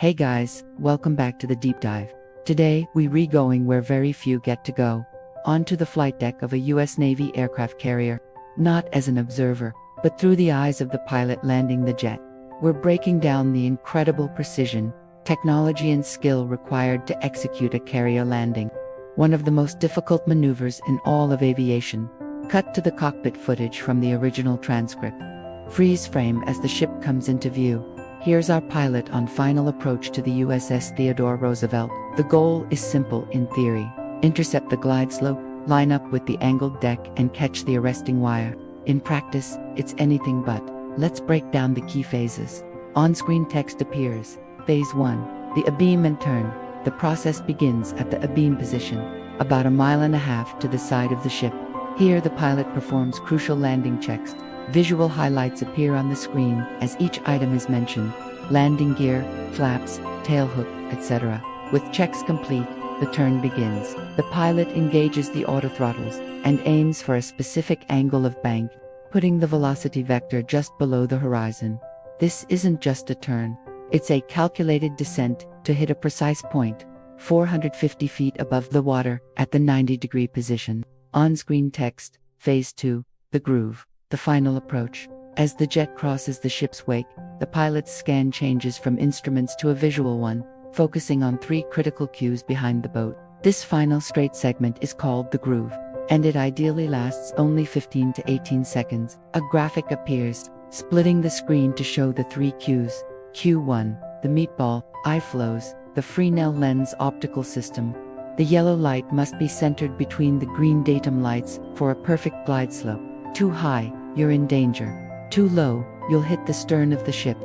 Hey guys, welcome back to the deep dive. Today, we're going where very few get to go. Onto the flight deck of a US Navy aircraft carrier. Not as an observer, but through the eyes of the pilot landing the jet. We're breaking down the incredible precision, technology and skill required to execute a carrier landing. One of the most difficult maneuvers in all of aviation. Cut to the cockpit footage from the original transcript. Freeze frame as the ship comes into view. Here's our pilot on final approach to the USS Theodore Roosevelt. The goal is simple in theory. Intercept the glide slope, line up with the angled deck and catch the arresting wire. In practice, it's anything but. Let's break down the key phases. On-screen text appears. Phase 1. The Abeam and turn. The process begins at the Abeam position, about 1.5 miles to the side of the ship. Here the pilot performs crucial landing checks. Visual highlights appear on the screen as each item is mentioned: landing gear, flaps, tailhook, etc. With checks complete, the turn begins. The pilot engages the autothrottles and aims for a specific angle of bank, putting the velocity vector just below the horizon. This isn't just a turn, it's a calculated descent to hit a precise point, 450 feet above the water at the 90-degree position. On-screen text, Phase 2, the groove. The final approach. As the jet crosses the ship's wake, the pilot's scan changes from instruments to a visual one, focusing on 3 critical cues behind the boat. This final straight segment is called the groove, and it ideally lasts only 15 to 18 seconds. A graphic appears, splitting the screen to show the 3 cues. Cue 1, the Meatball, eye flows, the Fresnel lens optical system. The yellow light must be centered between the green datum lights for a perfect glide slope. Too high, you're in danger. Too low, you'll hit the stern of the ship.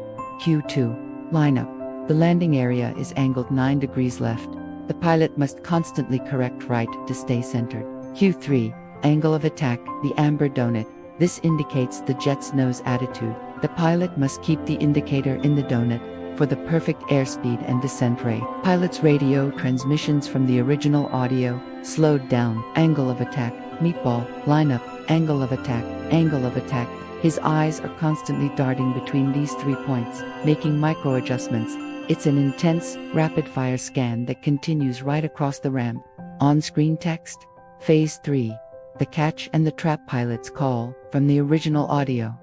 Cue 2. Line up. The landing area is angled 9 degrees left. The pilot must constantly correct right to stay centered. Cue 3. Angle of attack, the amber donut. This indicates the jet's nose attitude. The pilot must keep the indicator in the donut for the perfect airspeed and descent rate. Pilot's radio transmissions from the original audio, slowed down, angle of attack, Meatball, line up, angle of attack, angle of attack. His eyes are constantly darting between these 3 points, making micro adjustments. It's an intense, rapid-fire scan that continues right across the ramp. On-screen text, Phase 3. The catch and the trap pilot's call from the original audio, ...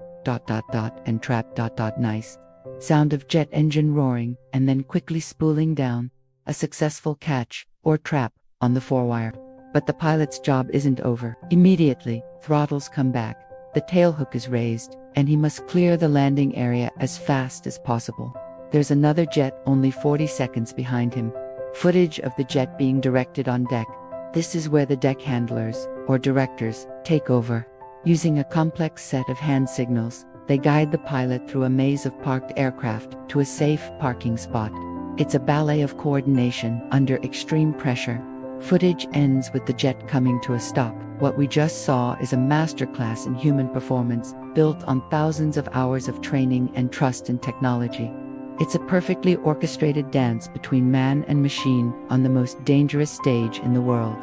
and trap ... nice. Sound of jet engine roaring and then quickly spooling down. A successful catch, or trap, on the forewire. But the pilot's job isn't over. Immediately, throttles come back, the tailhook is raised, and he must clear the landing area as fast as possible. There's another jet only 40 seconds behind him. Footage of the jet being directed on deck. This is where the deck handlers, or directors, take over. Using a complex set of hand signals, they guide the pilot through a maze of parked aircraft to a safe parking spot. It's a ballet of coordination under extreme pressure. Footage ends with the jet coming to a stop. What we just saw is a masterclass in human performance, built on thousands of hours of training and trust in technology. It's a perfectly orchestrated dance between man and machine on the most dangerous stage in the world.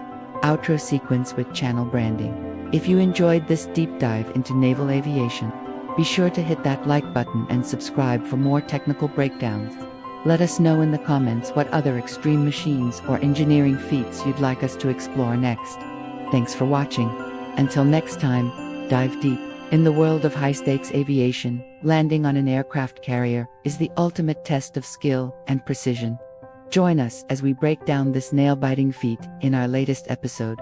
Outro sequence with channel branding. If you enjoyed this deep dive into naval aviation, be sure to hit that like button and subscribe for more technical breakdowns. Let us know in the comments what other extreme machines or engineering feats you'd like us to explore next. Thanks for watching. Until next time, dive deep. In the world of high-stakes aviation, landing on an aircraft carrier is the ultimate test of skill and precision. Join us as we break down this nail-biting feat in our latest episode.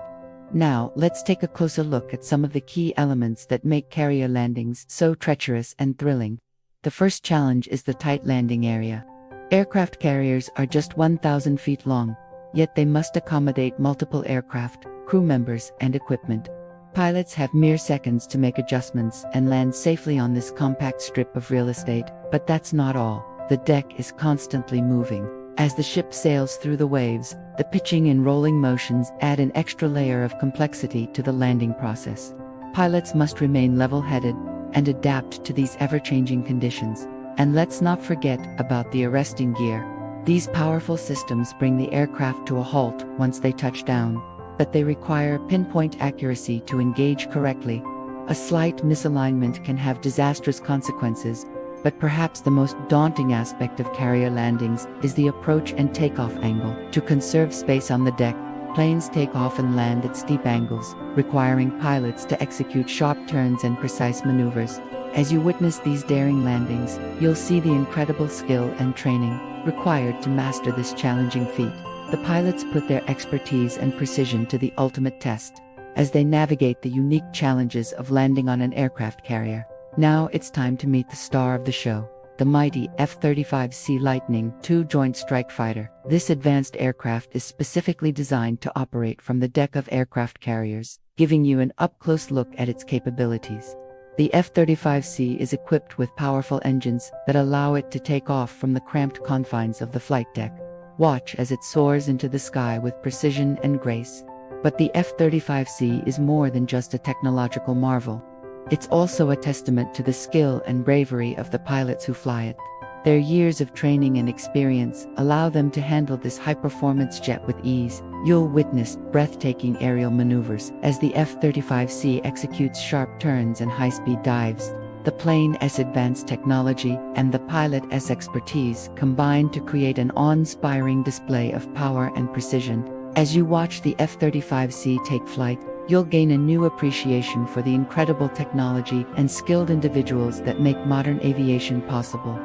Now, let's take a closer look at some of the key elements that make carrier landings so treacherous and thrilling. The first challenge is the tight landing area. Aircraft carriers are just 1,000 feet long, yet they must accommodate multiple aircraft, crew members, and equipment. Pilots have mere seconds to make adjustments and land safely on this compact strip of real estate, but that's not all. The deck is constantly moving. As the ship sails through the waves, the pitching and rolling motions add an extra layer of complexity to the landing process. Pilots must remain level-headed and adapt to these ever-changing conditions. And let's not forget about the arresting gear. These powerful systems bring the aircraft to a halt once they touch down, but they require pinpoint accuracy to engage correctly. A slight misalignment can have disastrous consequences, But perhaps the most daunting aspect of carrier landings is the approach and takeoff angle. To conserve space on the deck, planes take off and land at steep angles, requiring pilots to execute sharp turns and precise maneuvers. As you witness these daring landings, you'll see the incredible skill and training required to master this challenging feat. The pilots put their expertise and precision to the ultimate test as they navigate the unique challenges of landing on an aircraft carrier. Now it's time to meet the star of the show, the mighty F-35C Lightning II Joint Strike Fighter. This advanced aircraft is specifically designed to operate from the deck of aircraft carriers, giving you an up-close look at its capabilities. The F-35C is equipped with powerful engines that allow it to take off from the cramped confines of the flight deck. Watch as it soars into the sky with precision and grace. But the F-35C is more than just a technological marvel. It's also a testament to the skill and bravery of the pilots who fly it. Their years of training and experience allow them to handle this high-performance jet with ease. You'll witness breathtaking aerial maneuvers as the F-35C executes sharp turns and high-speed dives. The plane's advanced technology and the pilot's expertise combine to create an awe-inspiring display of power and precision. As you watch the F-35C take flight, you'll gain a new appreciation for the incredible technology and skilled individuals that make modern aviation possible.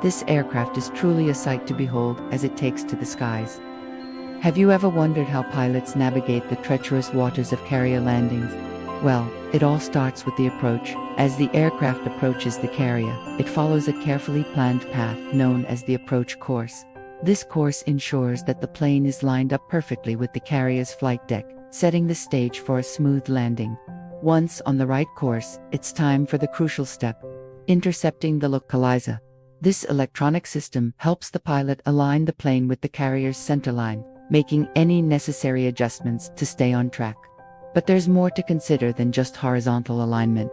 This aircraft is truly a sight to behold as it takes to the skies. Have you ever wondered how pilots navigate the treacherous waters of carrier landings? Well, it all starts with the approach. As the aircraft approaches the carrier, it follows a carefully planned path known as the approach course. This course ensures that the plane is lined up perfectly with the carrier's flight deck, setting the stage for a smooth landing. Once on the right course, it's time for the crucial step: intercepting the localizer. This electronic system helps the pilot align the plane with the carrier's centerline, making any necessary adjustments to stay on track. But there's more to consider than just horizontal alignment.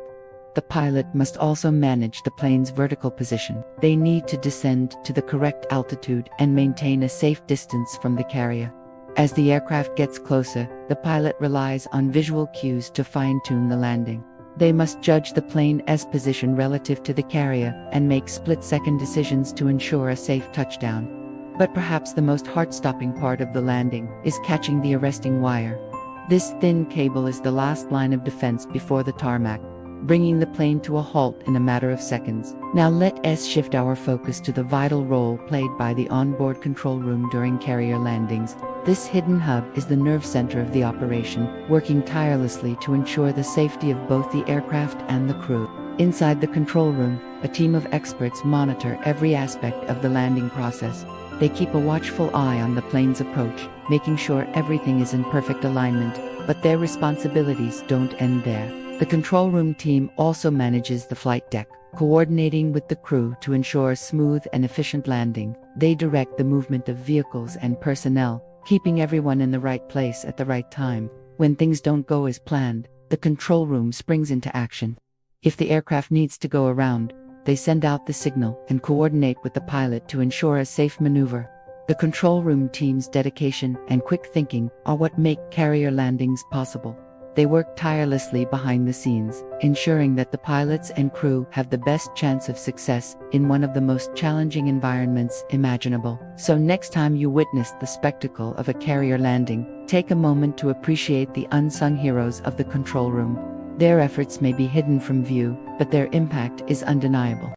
The pilot must also manage the plane's vertical position. They need to descend to the correct altitude and maintain a safe distance from the carrier. As the aircraft gets closer, the pilot relies on visual cues to fine-tune the landing. They must judge the plane's position relative to the carrier and make split-second decisions to ensure a safe touchdown. But perhaps the most heart-stopping part of the landing is catching the arresting wire. This thin cable is the last line of defense before the tarmac, bringing the plane to a halt in a matter of seconds. Now let's shift our focus to the vital role played by the onboard control room during carrier landings. This hidden hub is the nerve center of the operation, working tirelessly to ensure the safety of both the aircraft and the crew. Inside the control room, a team of experts monitor every aspect of the landing process. They keep a watchful eye on the plane's approach, making sure everything is in perfect alignment, but their responsibilities don't end there. The control room team also manages the flight deck, coordinating with the crew to ensure a smooth and efficient landing. They direct the movement of vehicles and personnel, keeping everyone in the right place at the right time. When things don't go as planned, the control room springs into action. If the aircraft needs to go around, they send out the signal and coordinate with the pilot to ensure a safe maneuver. The control room team's dedication and quick thinking are what make carrier landings possible. They work tirelessly behind the scenes, ensuring that the pilots and crew have the best chance of success in one of the most challenging environments imaginable. So next time you witness the spectacle of a carrier landing, take a moment to appreciate the unsung heroes of the control room. Their efforts may be hidden from view, but their impact is undeniable.